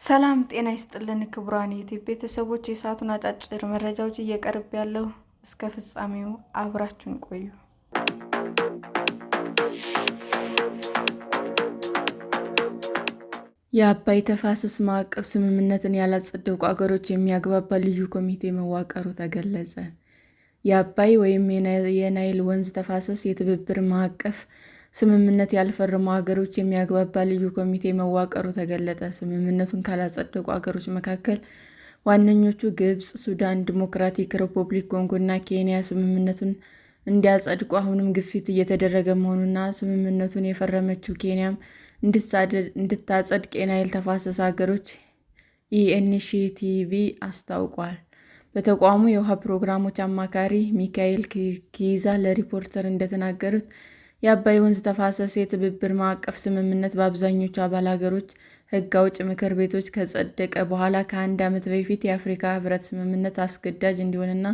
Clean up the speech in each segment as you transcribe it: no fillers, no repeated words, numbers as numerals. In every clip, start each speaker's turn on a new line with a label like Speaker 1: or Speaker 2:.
Speaker 1: ሰላም ጤና ይስጥልን ክቡራን የዩቲዩብ ቤተሰቦች፣ የሰዓቱን አጫጭር መረጃዎች እየቀርብ ያለው እስከ ፍጻሜው አብራችሁን ቆዩ። የአባይ ተፋሰስ ማዕቀፍ ስምምነትን ያላጸደቁ አገሮች የሚያግባባ ልዩ ኮሚቴ መዋቀሩ ተገለጸ። የአባይ ወይም የናይል ወንዝ ተፋሰስ የትብብር ማዕቀፍ ስምምነት ያልፈረሙ አገሮች የሚያግባባ ልዩ ኮሚቴ መዋቀሩ ተገለጸ። ስምምነቱን ካላጸደቁ አገሮች መካከል ዋነኞቹ ግብጽ፣ ሱዳን፣ ዲሞክራቲክ ሪፐብሊክ ኮንጎ እና ኬንያ ስምምነቱን እንዲያጸድቁ አሁንም ግፊት እየተደረገ መሆኑና ስምምነቱን የፈረመችው ኬንያም እንድታጸድቅ የናይል ተፋሰስ አገሮች ኢኒሺዬቲቭ አስታውቋል። በተቋሙ የውሃ ፕሮግራሞች አማካሪ ሚካኤል ኪዛ ለሪፖርተር እንደተናገሩት የአባይ ወንዝ ተፋሰስ የትብብር ማዕቀፍ ስምምነት በአብዛኞቹ አባል አገሮች ሕግ አውጭ ምክር ቤቶች ከጸደቀ በኋላ ከአንድ ዓመት በፊት የአፍሪካ ሕብረት ስምምነት አስገዳጅ እንዲሆንና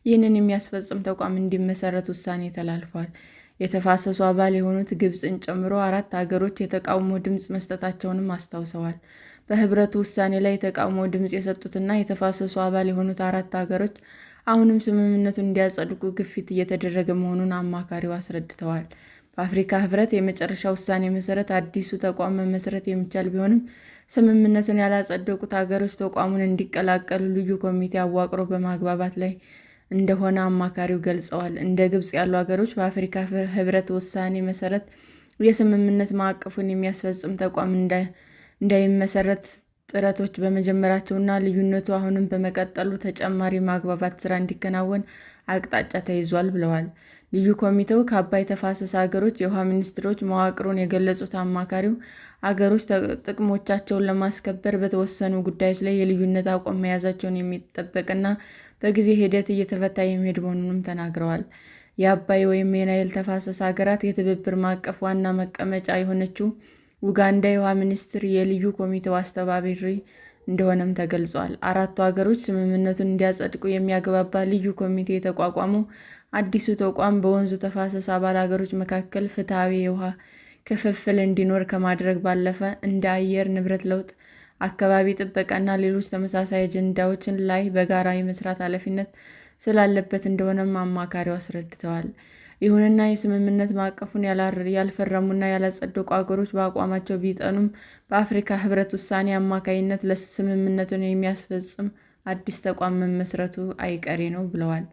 Speaker 1: ይህንን የሚያስፈጽም ተቋም እንዲመሰረት ውሳኔ ተላልፏል። የተፋሰሱ አባል የሆኑት ግብጽን ጨምሮ 4 አገሮች የተቃውሞ ድምፅ መስጠታቸውንም አስታውሰዋል። በሕብረቱ ውሳኔ ላይ የተቃውሞ ድምፅ የሰጡትና የተፋሰሱ አባል የሆኑት 4 አገሮች አሁንም ስምምነቱን እንዲያጸድቁ ግፊት እየተደረገ መሆኑን አማካሪው አስረድተዋል። በአፍሪካ ሕብረት የመጨረሻ ውሳኔ መሰረት አዲሱ ተቋም መመስረት የሚቻል ቢሆንም ስምምነቱን ያላጸደቁት አገሮች ተቋሙን እንዲቀላቀሉ ልዩ ኮሚቴ አዋቅሮ በማግባባት ላይ እንደሆነ አማካሪው ገልጸዋል። እንደ ግብጽ ያሉ አገሮች በአፍሪካ ሕብረት ውሳኔ መሰረት የስምምነት ማዕቀፉን የሚያስፈጽም ተቋም እንዳይመሰረት ጥረቶች በመጀመራቸውና ልዩነቱ አሁንም በመቀጠሉ ተጨማሪ ማግባባት ስራ እንዲከናወን አቅጣጫ ተይዟል ብለዋል። ልዩ ኮሚቴው ከአባይ ተፋሰስ አገሮች የውሃ ሚኒስትሮች መዋቅሩን የገለጹት አማካሪው አገሮች ጥቅሞቻቸውን ለማስከበር በተወሰኑ ጉዳዮች ላይ የልዩነት አቋም መያዛቸውን የሚጠበቅና በጊዜ ሂደት እየተፈታ የሚሄድ መሆኑንም ተናግረዋል። የአባይ ወይም የናይል ተፋሰስ አገራት የትብብር ማዕቀፍ ዋና መቀመጫ የሆነችው ኡጋንዳ የውሃ ሚኒስትር የልዩ ኮሚቴው አስተባባሪ እንደሆነም ተገልጿል። 4ቱ አገሮች ስምምነቱን እንዲያጸድቁ የሚያግባባ ልዩ ኮሚቴ የተቋቋመው አዲሱ ተቋም በወንዙ ተፋሰስ አባል አገሮች መካከል ፍትሐዊ የውሃ ክፍፍል እንዲኖር ከማድረግ ባለፈ እንደ አየር ንብረት ለውጥ፣ አካባቢ ጥበቃ እና ሌሎች ተመሳሳይ አጀንዳዎች ላይ በጋራ የመስራት ኃላፊነት ስላለበት እንደሆነም አማካሪው አስረድተዋል። ይሁንና የስምምነት ማዕቀፉን ያልፈረሙና ያላጸደቁ አገሮች በአቋማቸው ቢጸኑም በአፍሪካ ሕብረት ውሳኔ አማካኝነት ስምምነቱን የሚያስፈጽም አዲስ ተቋም መመስረቱ አይቀሬ ነው ብለዋል።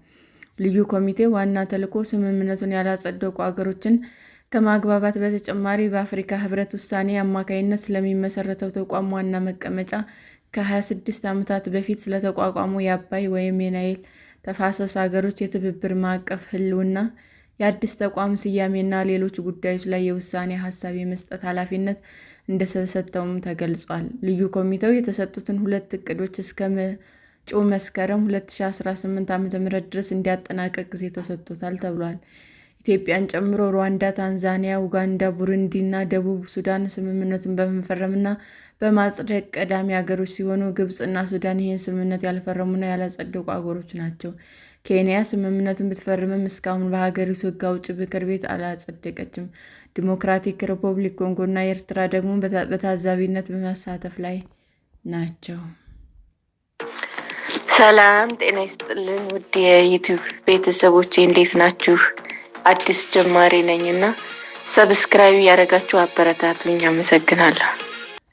Speaker 1: ልዩ ኮሚቴው ዋና ተልዕኮ ስምምነቱን ያላጸደቁ አገሮችን ከማግባባት በተጨማሪ በአፍሪካ ሕብረት ውሳኔ አማካኝነት ስለሚመሰረተው ተቋም ዋና መቀመጫ፣ ከ26 ዓመታት በፊት ስለተቋቋመው የአባይ ወይም የናይል ተፋሰስ አገሮች የትብብር ማዕቀፍ ህልውና፣ የአዲስ ተቋም ስያሜና ሌሎች ጉዳዮች ላይ የውሳኔ ሀሳብ የመስጠት ኃላፊነት እንደተሰጠውም ተገልጿል። ልዩ ኮሚቴው የተሰጡትን 2 ዕቅዶች እስከ መጪው መስከረም 2018 ዓ.ም ድረስ እንዲያጠናቅቅ ጊዜ ተሰጥቶታል ተብሏል። ኢትዮጵያን ጨምሮ ሩዋንዳ፣ ታንዛኒያ፣ ኡጋንዳ፣ ቡሩንዲ እና ደቡብ ሱዳን ስምምነቱን በመፈረምና በማጽደቅ ቀዳሚ አገሮች ሲሆኑ ግብጽ እና ሱዳን ይህን ስምምነት ያልፈረሙና ያላጸደቁ አገሮች ናቸው። ኬንያ ስምምነቱን ብትፈርምም እስካሁን በሀገሪቱ ሕግ አውጪ ምክር ቤት አላጸደቀችም። ዲሞክራቲክ ሪፐብሊክ ኮንጎ እና ኤርትራ ደግሞ በታዛቢነት በመሳተፍ ላይ ናቸው። ሰላም ጤና ይስጥልን ውድ የዩቲዩብ ቤተሰቦቼ እንዴት ናችሁ? አዲስ ጀማሪ ነኝና ሰብስክራይብ ያደረጋችሁ አበረታቱኝ። አመሰግናለሁ።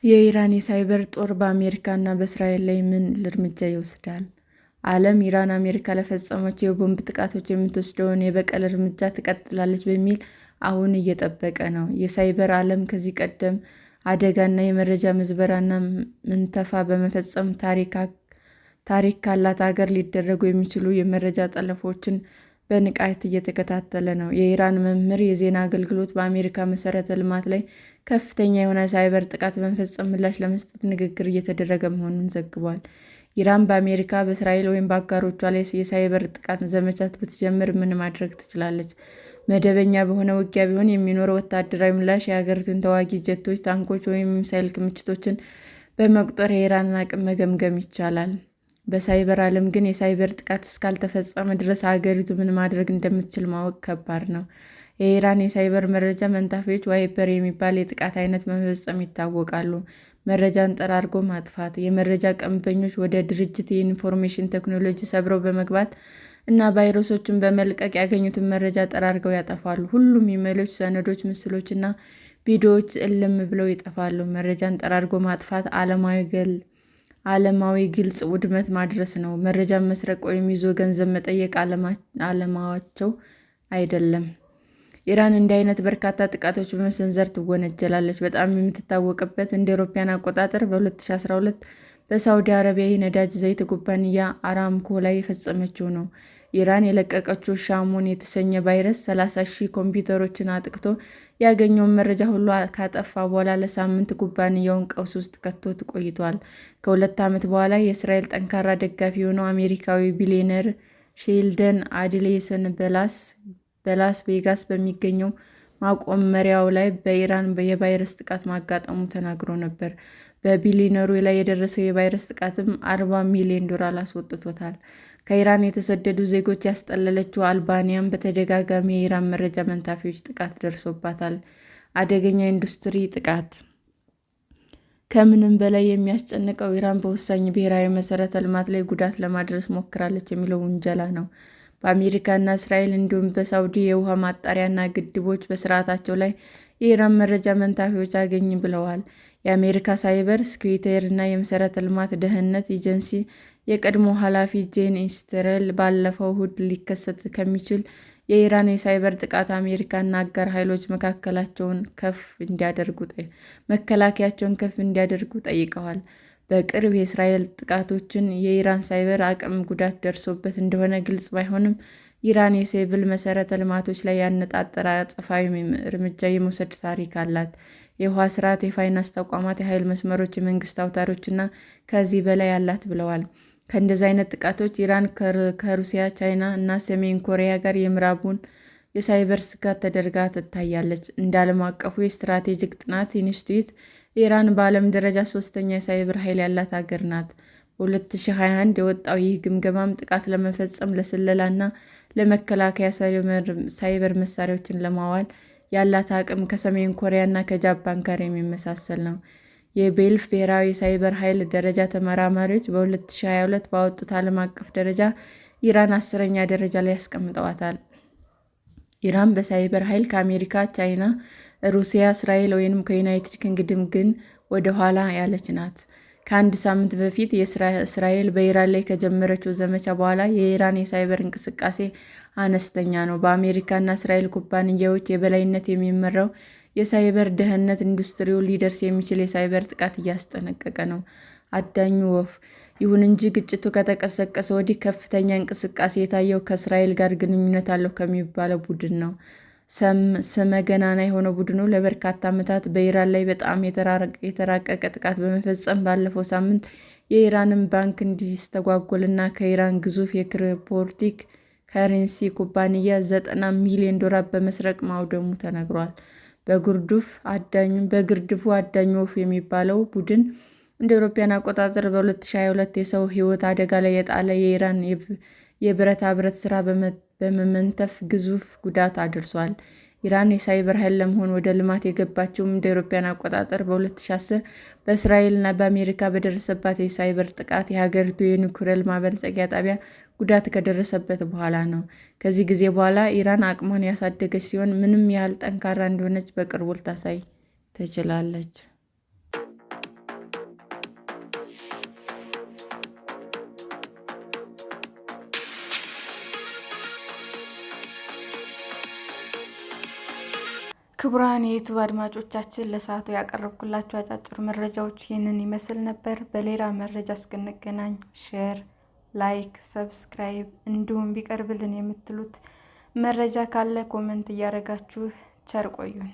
Speaker 1: የኢራን የሳይበር ጦር በአሜሪካ እና በእስራኤል ላይ ምን እርምጃ ይወስዳል? ዓለም ኢራን አሜሪካ ለፈጸመችው የቦምብ ጥቃቶች የምትወስደውን የበቀል እርምጃ ትቀጥላለች በሚል አሁን እየጠበቀ ነው። የሳይበር ዓለም ከዚህ ቀደም አደጋና የመረጃ ምዝበራና ምንተፋ በመፈጸም ታሪክ ካላት ሀገር ሊደረጉ የሚችሉ የመረጃ ጠለፎችን በንቃት እየተከታተለ ነው። የኢራን መምህር የዜና አገልግሎት በአሜሪካ መሠረተ ልማት ላይ ከፍተኛ የሆነ ሳይበር ጥቃት በመፈጸም ምላሽ ለመስጠት ንግግር እየተደረገ መሆኑን ዘግቧል። ኢራን በአሜሪካ፣ በእስራኤል ወይም በአጋሮቿ ላይ የሳይበር ጥቃት ዘመቻ ብትጀምር ምን ማድረግ ትችላለች? መደበኛ በሆነ ውጊያ ቢሆን የሚኖረው ወታደራዊ ምላሽ የሀገሪቱን ተዋጊ ጀቶች፣ ታንኮች ወይም የሚሳይል ክምችቶችን በመቁጠር የኢራንን አቅም መገምገም ይቻላል። በሳይበር ዓለም ግን የሳይበር ጥቃት እስካልተፈጸመ ድረስ ሀገሪቱ ምን ማድረግ እንደምትችል ማወቅ ከባድ ነው። የኢራን የሳይበር መረጃ መንታፊዎች ዋይፐር የሚባል የጥቃት አይነት በመፈጸም ይታወቃሉ። መረጃን ጠራርጎ ማጥፋት። የመረጃ ቀንበኞች ወደ ድርጅት የኢንፎርሜሽን ቴክኖሎጂ ሰብረው በመግባት እና ቫይረሶችን በመልቀቅ ያገኙትን መረጃ ጠራርገው ያጠፋሉ። ሁሉም ኢሜይሎች፣ ሰነዶች፣ ምስሎች እና ቪዲዮዎች እልም ብለው ይጠፋሉ። መረጃን ጠራርጎ ማጥፋት ዓለማዊ ግልጽ ውድመት ማድረስ ነው። መረጃን መስረቅ ወይም ይዞ ገንዘብ መጠየቅ ዓላማቸው አይደለም። ኢራን እንዲህ አይነት በርካታ ጥቃቶች በመሰንዘር ትወነጀላለች። በጣም የምትታወቅበት እንደ አውሮፓውያን አቆጣጠር በ2012 በሳዑዲ አረቢያ የነዳጅ ዘይት ኩባንያ አራምኮ ላይ የፈጸመችው ነው። ኢራን የለቀቀችው ሻሞን የተሰኘ ቫይረስ 30,000 ኮምፒውተሮችን አጥቅቶ ያገኘውን መረጃ ሁሉ ካጠፋ በኋላ ለሳምንት ኩባንያውን ቀውስ ውስጥ ከቶት ቆይቷል። ከ2 ዓመት በኋላ የእስራኤል ጠንካራ ደጋፊ የሆነው አሜሪካዊ ቢሊዮነር ሼልደን አድሌሰን በላስ ቬጋስ በሚገኘው ማቆመሪያው ላይ በኢራን የቫይረስ ጥቃት ማጋጠሙ ተናግሮ ነበር። በቢሊዮነሩ ላይ የደረሰው የቫይረስ ጥቃትም $40 ሚሊዮን አስወጥቶታል። ከኢራን የተሰደዱ ዜጎች ያስጠለለችው አልባንያም በተደጋጋሚ የኢራን መረጃ መንታፊዎች ጥቃት ደርሶባታል። አደገኛ ኢንዱስትሪ ጥቃት። ከምንም በላይ የሚያስጨንቀው ኢራን በወሳኝ ብሔራዊ መሠረተ ልማት ላይ ጉዳት ለማድረስ ሞክራለች የሚለው ውንጀላ ነው። በአሜሪካና እስራኤል እንዲሁም በሳዑዲ የውሃ ማጣሪያና ግድቦች በስርዓታቸው ላይ የኢራን መረጃ መንታፊዎች አገኝ ብለዋል። የአሜሪካ ሳይበር ሴኩሪቲና የመሠረተ ልማት ደህንነት ኤጀንሲ የቀድሞ ኃላፊ ጄን ኢስተረል ባለፈው እሁድ ሊከሰት ከሚችል የኢራን የሳይበር ጥቃት አሜሪካና አጋር ኃይሎች መከላከያቸውን ከፍ እንዲያደርጉ ጠይቀዋል። በቅርብ የእስራኤል ጥቃቶችን የኢራን ሳይበር አቅም ጉዳት ደርሶበት እንደሆነ ግልጽ ባይሆንም፣ ኢራን የሲቪል መሠረተ ልማቶች ላይ ያነጣጠረ አጸፋዊ እርምጃ የመውሰድ ታሪክ አላት። የውሃ ስርዓት፣ የፋይናንስ ተቋማት፣ የኃይል መስመሮች፣ የመንግስት አውታሮች እና ከዚህ በላይ አላት ብለዋል። ከእንደዚህ አይነት ጥቃቶች ኢራን ከሩሲያ፣ ቻይና እና ሰሜን ኮሪያ ጋር የምዕራቡን የሳይበር ስጋት ተደርጋ ትታያለች። እንደ ዓለም አቀፉ የስትራቴጂክ ጥናት ኢንስቲትዩት ኢራን በዓለም ደረጃ ሶስተኛ የሳይበር ኃይል ያላት ሀገር ናት። በ2021 የወጣው ይህ ግምገማም ጥቃት ለመፈጸም፣ ለስለላ እና ለመከላከያ ሳይበር መሳሪያዎችን ለማዋል ያላት አቅም ከሰሜን ኮሪያ እና ከጃፓን ጋር የሚመሳሰል ነው። የቤልፍ ብሔራዊ የሳይበር ኃይል ደረጃ ተመራማሪዎች በ2022 ባወጡት ዓለም አቀፍ ደረጃ ኢራን 10ኛ ደረጃ ላይ ያስቀምጠዋታል። ኢራን በሳይበር ኃይል ከአሜሪካ፣ ቻይና፣ ሩሲያ፣ እስራኤል ወይም ከዩናይትድ ኪንግደም ግን ወደ ኋላ ያለች ናት። ከአንድ ሳምንት በፊት እስራኤል በኢራን ላይ ከጀመረችው ዘመቻ በኋላ የኢራን የሳይበር እንቅስቃሴ አነስተኛ ነው። በአሜሪካና እስራኤል ኩባንያዎች የበላይነት የሚመራው የሳይበር ደህንነት ኢንዱስትሪው ሊደርስ የሚችል የሳይበር ጥቃት እያስጠነቀቀ ነው። አዳኙ ወፍ። ይሁን እንጂ ግጭቱ ከተቀሰቀሰ ወዲህ ከፍተኛ እንቅስቃሴ የታየው ከእስራኤል ጋር ግንኙነት አለው ከሚባለው ቡድን ነው። ስመ ገናና የሆነው ቡድኑ ለበርካታ ዓመታት በኢራን ላይ በጣም የተራቀቀ ጥቃት በመፈጸም ባለፈው ሳምንት የኢራንን ባንክ እንዲስተጓጎል እና ከኢራን ግዙፍ የክሪፕቶግራፊክ ከረንሲ ኩባንያ $90 ሚሊዮን በመስረቅ ማውደሙ ተነግሯል። በግርድፉ አዳኙ ወፍ የሚባለው ቡድን እንደ አውሮፓውያን አቆጣጠር በ2022 የሰው ሕይወት አደጋ ላይ የጣለ የኢራን የብረታ ብረት ሥራ በመመንተፍ ግዙፍ ጉዳት አድርሷል። ኢራን የሳይበር ኃይል ለመሆን ወደ ልማት የገባችውም እንደ አውሮፓውያን አቆጣጠር በ2010 በእስራኤል እና በአሜሪካ በደረሰባት የሳይበር ጥቃት የሀገሪቱ የኒውክሌር ማበልጸጊያ ጣቢያ ጉዳት ከደረሰበት በኋላ ነው። ከዚህ ጊዜ በኋላ ኢራን አቅሟን ያሳደገች ሲሆን ምንም ያህል ጠንካራ እንደሆነች በቅርቡ ልታሳይ ትችላለች። ክቡራን የዩቱብ አድማጮቻችን ለሰዓቱ ያቀረብኩላችሁ አጫጭር መረጃዎች ይህንን ይመስል ነበር። በሌላ መረጃ እስክንገናኝ ሼር፣ ላይክ፣ ሰብስክራይብ እንዲሁም ቢቀርብልን የምትሉት መረጃ ካለ ኮመንት እያደረጋችሁ ቸር ቆዩን።